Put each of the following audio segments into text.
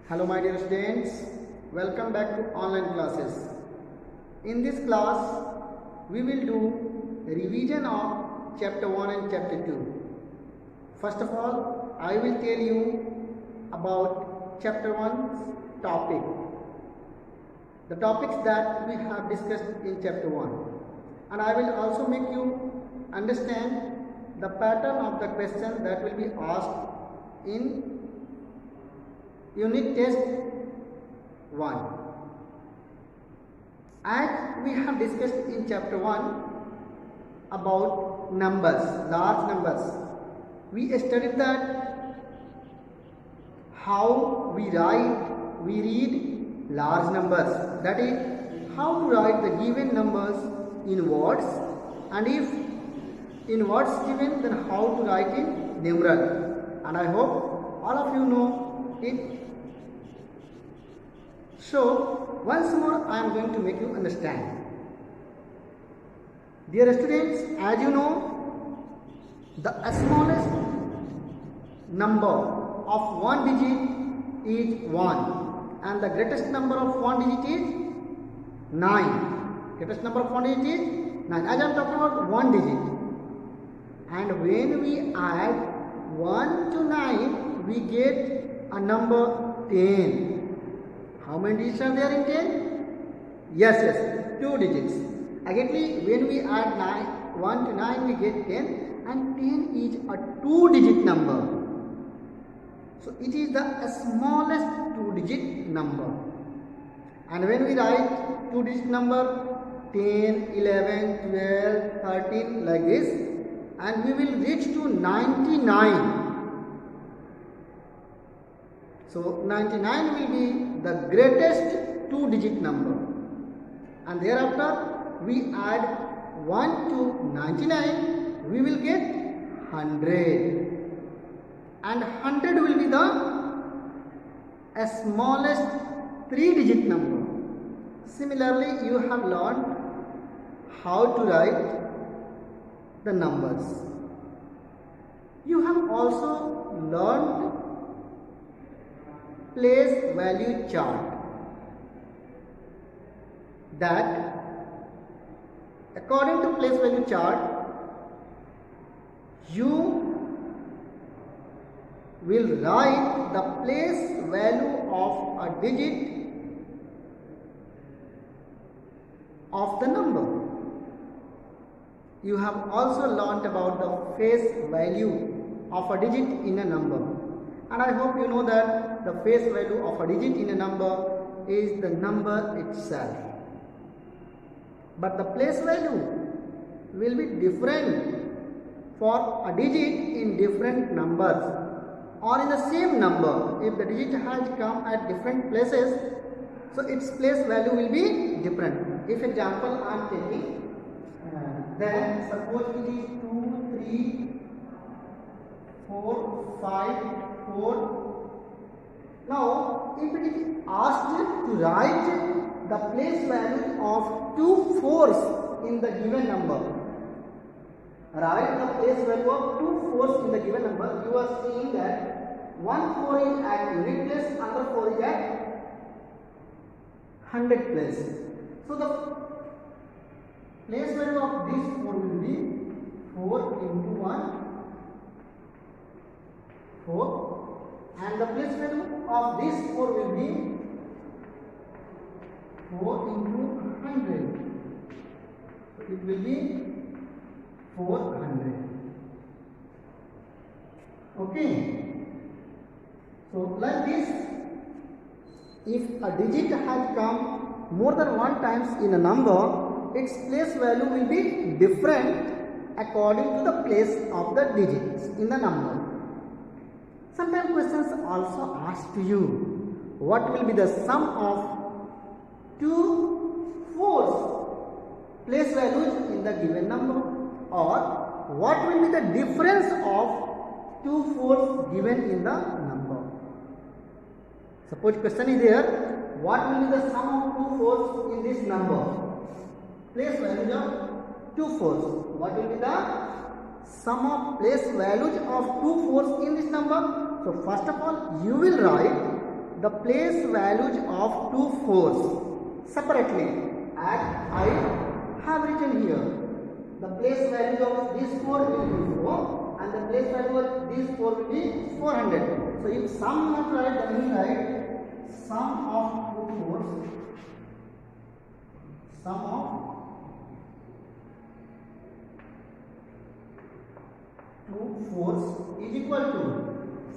Hello my dear students, welcome back to online classes. In this class, we will do revision of chapter 1 and chapter 2. First of all, I will tell you about chapter 1's topic. The topics that we have discussed in chapter 1. And I will also make you understand the pattern of the question that will be asked in Unit Test 1. As we have discussed in chapter 1 about numbers, large numbers, we studied that how we read large numbers, that is how to write the given numbers in words, and if in words given, then how to write in numeral. And I hope all of you know it. So, once more I am going to make you understand. Dear students, as you know, the smallest number of one digit is 1 and the greatest number of one digit is 9. Greatest number of one digit is 9. As I am talking about one digit. And when we add 1 to 9, we get a number 10. How many digits are there in 10? Yes, 2 digits. Again, when we add 1 to 9, we get 10, and 10 is a 2-digit number. So it is the smallest 2-digit number. And when we write 2-digit number, 10, 11, 12, 13, like this, and we will reach to 99. So 99 will be the greatest 2-digit number, and thereafter we add 1 to 99, we will get 100, and 100 will be the smallest 3-digit number. Similarly, you have learned how to write the numbers. You have also learned place value chart, that according to place value chart you will write the place value of a digit of the number. You have also learnt about the face value of a digit in a number, and I hope you know that the face value of a digit in a number is the number itself. But the place value will be different for a digit in different numbers or in the same number. If the digit has come at different places, so its place value will be different. If example I am taking, then suppose it is 2, 3, 4, 5, 4. Now, if it is asked to write the place value of 2 fours in the given number, write the place value of 2 fours in the given number, you are seeing that 1 4 is at unit place, another 4 is at 100 place. So, the place value of this 4 will be 4 into 1, 4. And the place value of this 4 will be 4 into 100. So it will be 400. Okay. So like this, if a digit has come more than 1 times in a number, its place value will be different according to the place of the digits in the number. Sometimes questions also ask to you, what will be the sum of 2 fours place values in the given number, or what will be the difference of 2 fours given in the number. Suppose question is there, what will be the sum of 2 fours in this number? Place values of 2 fours. What will be the sum of place values of 2 fours in this number? So first of all, you will write the place values of two 4s separately. As I have written here, the place value of this 4 will be 4 and the place value of this 4 will be 400. So if sum not right, then we write sum of two 4s, sum of two 4s is equal to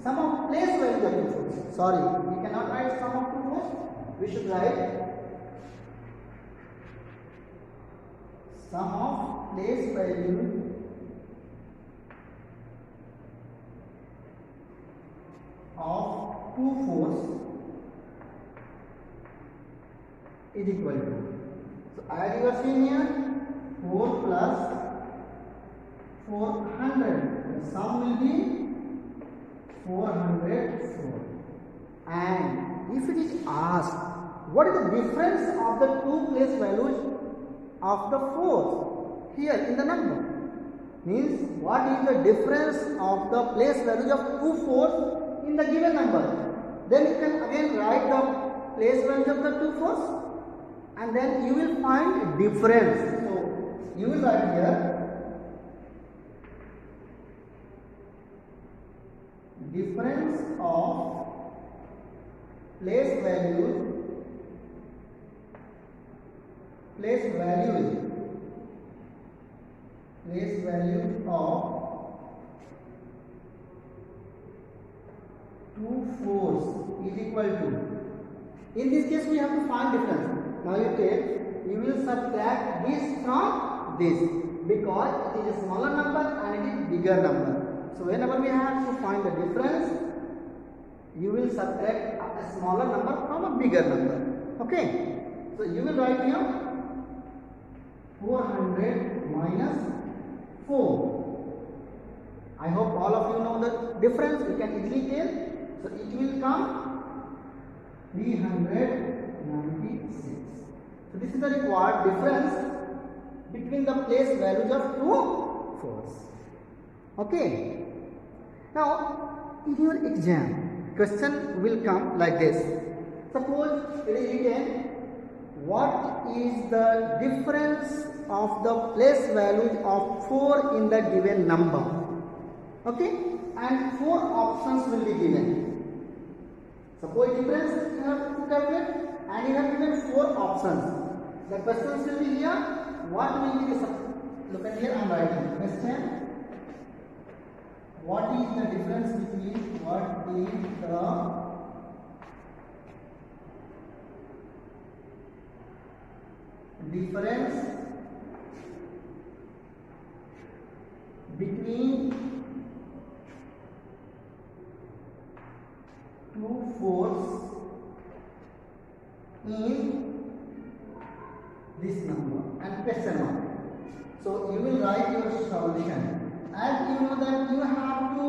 sum of place values of two 4s. Sorry, we cannot write sum of two 4s. We should write sum of place value of two 4s is equal to. So as you are seeing here, 4 plus 400. The sum will be 404. And if it is asked, what is the difference of the two place values of the 4s here in the number? Means what is the difference of the place values of two 4s in the given number? Then you can again write the place value of the two 4s and then you will find difference. So you will write here difference of place values of two 4s is equal to. In this case we have to find difference. Now you will subtract this from this because it is a smaller number and it is bigger number. So whenever we have to find the difference, you will subtract a smaller number from a bigger number. Okay. So you will write here 400 minus 4. I hope all of you know the difference. You can easily tell. So it will come 396. So this is the required difference between the place values of two 4s. Okay. Now in your exam, question will come like this. Suppose it is written, what is the difference of the place values of 4 in the given number? Okay, and 4 options will be given. Suppose difference you have to calculate and you have given 4 options. The questions will be here. What will be the, look at here, I am writing question. What is the difference between two 4s in this number and question mark. So you will write your solution. As you know that you have to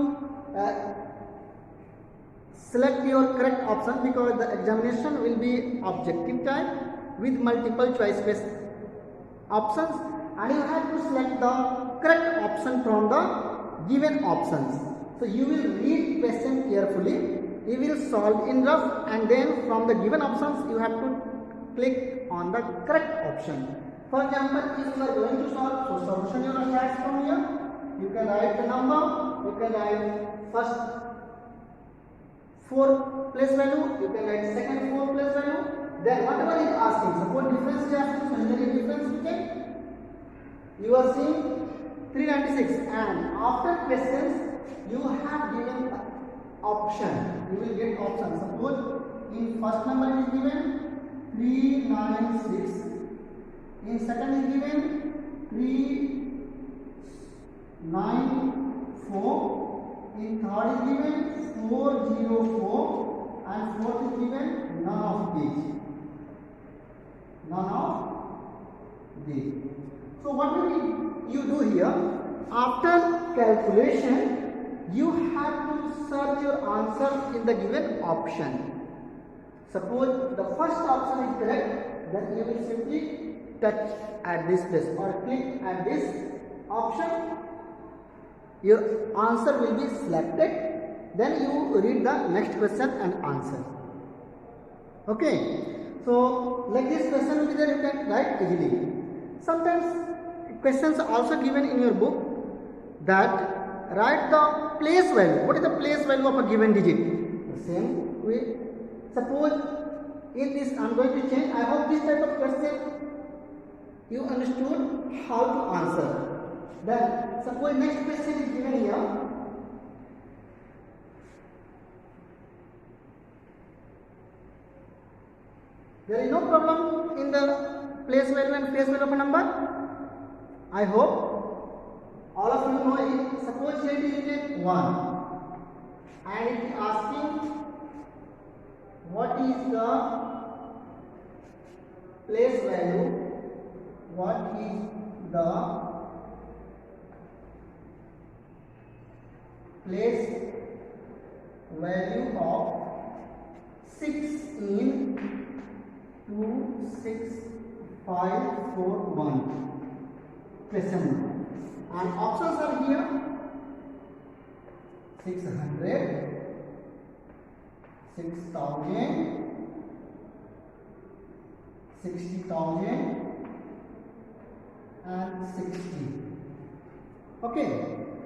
select your correct option because the examination will be objective type with multiple choice based options and you have to select the correct option from the given options. So you will read question carefully, you will solve in rough and then from the given options you have to click on the correct option. For example, if you are going to solve, so solution you will start from here. You can write the number, you can write first 4 place value, you can write second 4 place value, then whatever is asking, suppose difference is asking, so there is difference you can, you are seeing 396 and after questions you have given option, you will get option. Suppose in first number is given 396, in second is given 394, in third is given 404 and fourth is given none of these. So what will you do here? After calculation, you have to search your answer in the given option. Suppose the first option is correct, then you will simply touch at this place or click at this option. Your answer will be selected. Then you read the next question and answer. Okay, so like this question will be there, you can write easily. Sometimes questions are also given in your book that write the place value. What is the place value of a given digit? The same way. Suppose in this I am going to change. I hope this type of question you understood how to answer. Then suppose next question is given here. There is no problem in the place value and face value of a number. I hope all of you know it. Suppose here it is written 1 and it is asking what is the place value, what is the place value of 6 in 2, 6, 5, 4, 1. Question. And options are here. 600, 6,000, 60,000 and 60. Okay.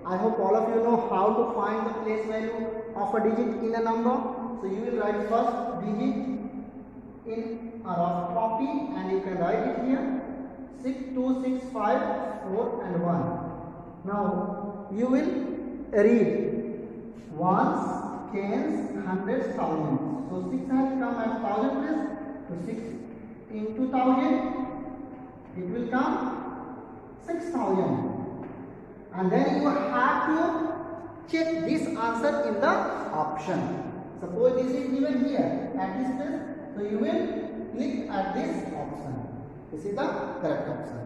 I hope all of you know how to find the place value of a digit in a number. So you will write first digit in a rough copy and you can write it here 6, 2, 6, 5, 4 and 1. Now you will read ones, tens, hundreds, thousands. So 6 has come at 1000 place. So 6 into 1000 it will come 6000. And then you have to check this answer in the option. Suppose this is given here at this place, so you will click at this option. This is the correct option.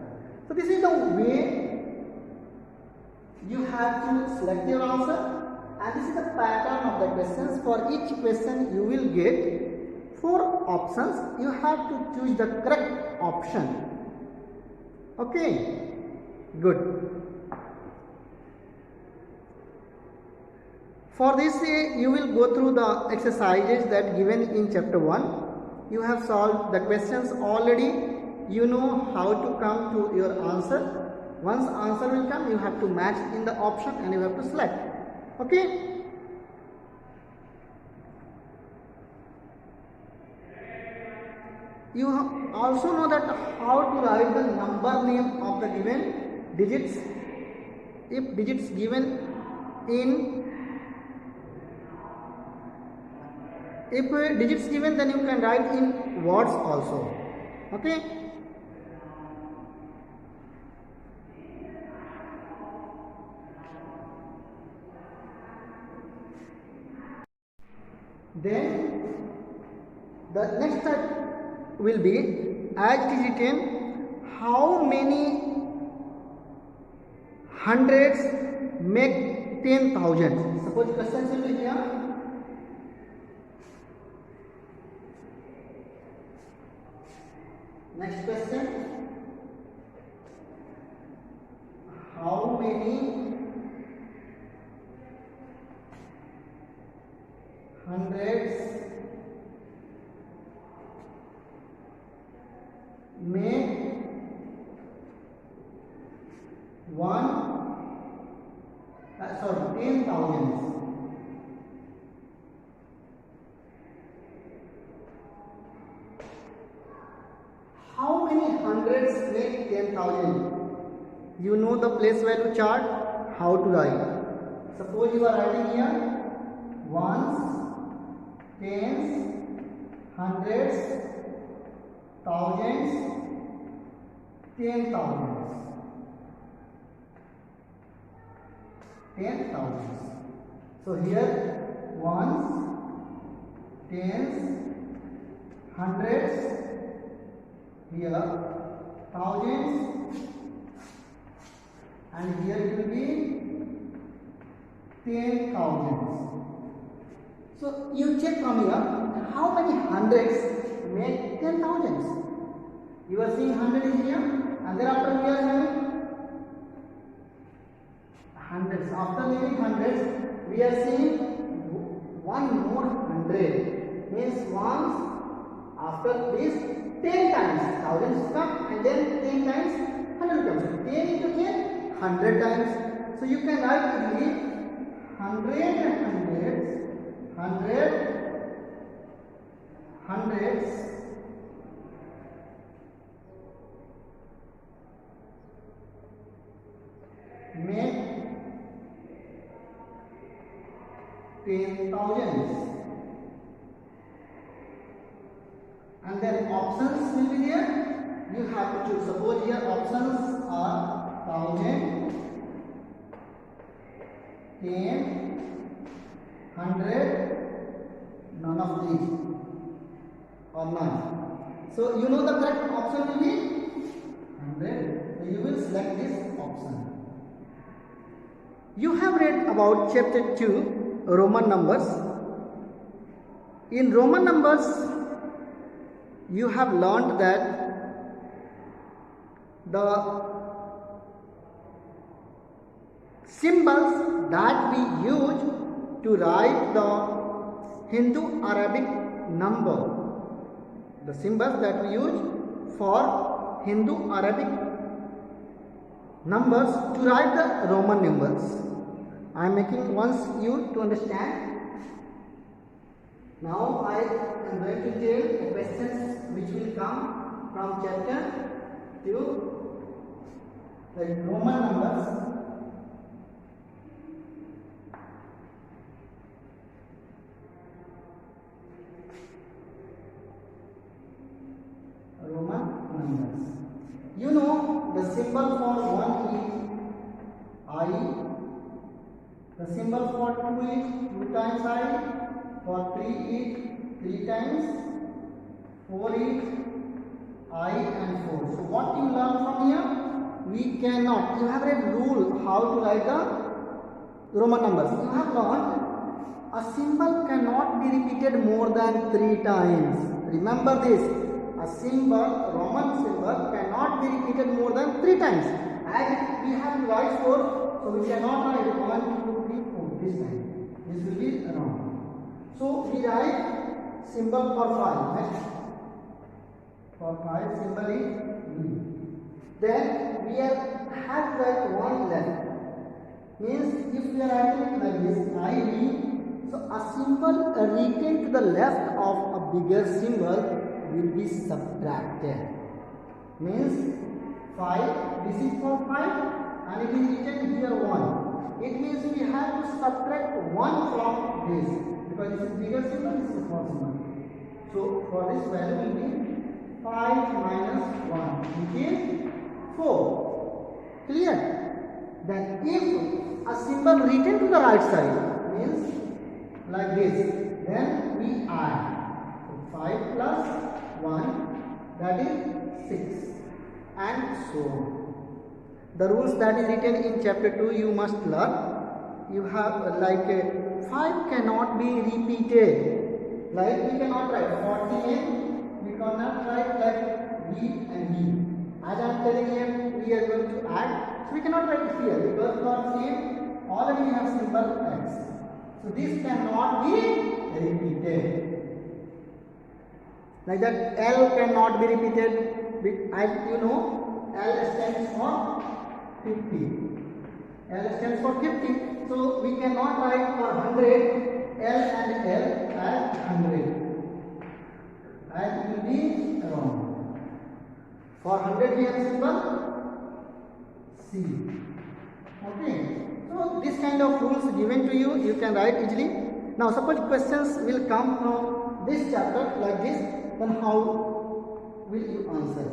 So this is the way you have to select your answer, and this is the pattern of the questions. For each question you will get 4 options. You have to choose the correct option. Okay, good. For this you will go through the exercises that given in chapter 1. You have solved the questions already. You know how to come to your answer. Once answer will come, you have to match in the option and you have to select. Okay. You also know that how to write the number name of the given digits. If digits given in digits given, then you can write in words also. Okay. Then the next step will be, as it is written, how many hundreds make 10,000. Suppose question will be here. Next question, how many hundreds make 10,000. How many hundreds make 10,000? You know the place value chart, how to write. Suppose you are writing here ones, tens, hundreds, thousands, 10,000s. 10,000s. So here ones, tens, hundreds, here thousands, and here it will be 10,000s. So you check from here how many hundreds make 10,000s. You are seeing 100 is here, and thereafter we are having hundreds. After leaving hundreds, we are seeing one more 100. Means ones, After this 10 times 1000 come, and then 10 times 100 comes. 10 into 10, 100 times. So you can write easily 100 and hundreds, 100 hundreds, make 10,000s, and then options will be there. You have to choose. Suppose here options are 1000, 10, 100, none of these or none. So you know the correct option will be 100. So you will select this option. You have read about chapter 2, Roman numbers. In Roman numbers, you have learned that the symbols that we use to write the Hindu Arabic number, the symbols that we use for Hindu Arabic numbers to write the Roman numbers. I am making once you to understand. Now I am going to tell the questions which will come from chapter 2, the Roman numbers. Roman numbers. You know the symbol for 1 is I, the symbol for 2 is 2 times I, for 3 is 3 times, 4 is I and 4. So what you learn from here? We cannot, you have a rule how to write the Roman numbers. You have learned a symbol cannot be repeated more than 3 times. Remember this. A symbol, Roman symbol cannot be repeated more than 3 times. As we have to write 4, so we cannot write 1, 2, 3, 4 this time. This will be wrong. So we write symbol for 5. Next. For 5 symbol is V. Then we have to write 1 left. Means if we are writing like this IV, so a symbol written to the left of a bigger symbol will be subtracted. Means 5, this is for 5 and it is written here 1. It means we have to subtract 1 from this, because this is bigger symbol, this is small symbol. So for this value will be 5 minus 1, which is 4. Clear? Then if a symbol written to the right side means like this, then we add 5 plus 1, that is 6, and so on. The rules that is written in chapter 2 you must learn. You have like 5 cannot be repeated. Like we cannot write 48, we cannot write like B and B. As I am telling you, we are going to add, so we cannot write it here because for same already we have symbol X. So this cannot be repeated. Like that L cannot be repeated. As you know, L stands for 50. L stands for 50. So we cannot write for 100 L and L as 100. As it will be wrong. For 100 we have symbol C. Okay. So this kind of rules given to you, you can write easily. Now suppose questions will come from this chapter like this, then how will you answer?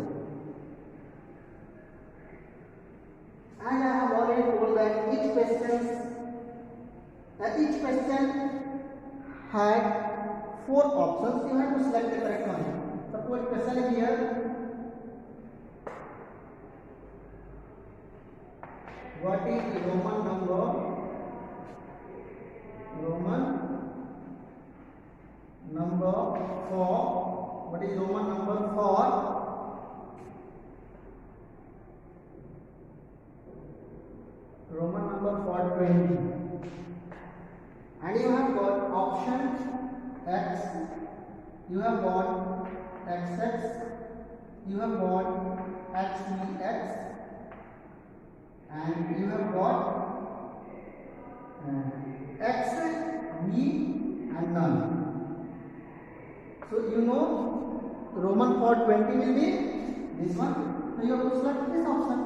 And I have already told that each question had 4 options. You have to select the correct one. Suppose question is here. What is the Roman number? Roman number for, what is Roman number for Roman number for 20? And you have got option X, you have got XX, you have got HVX, and you have got X, V and none. So you know Roman for 20 will be this one. So you have to select this option.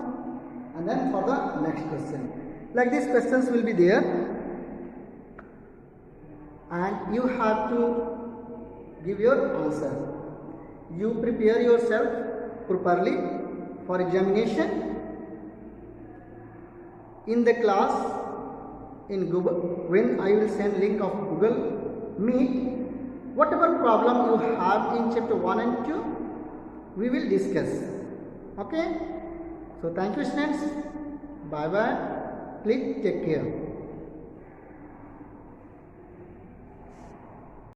And then for the next question. Like these questions will be there. And you have to give your answer. You prepare yourself properly for examination. In the class, in Google, when I will send link of Google Meet, whatever problem you have in chapter 1 and 2, we will discuss. Okay? So thank you students. Bye bye. Please take care.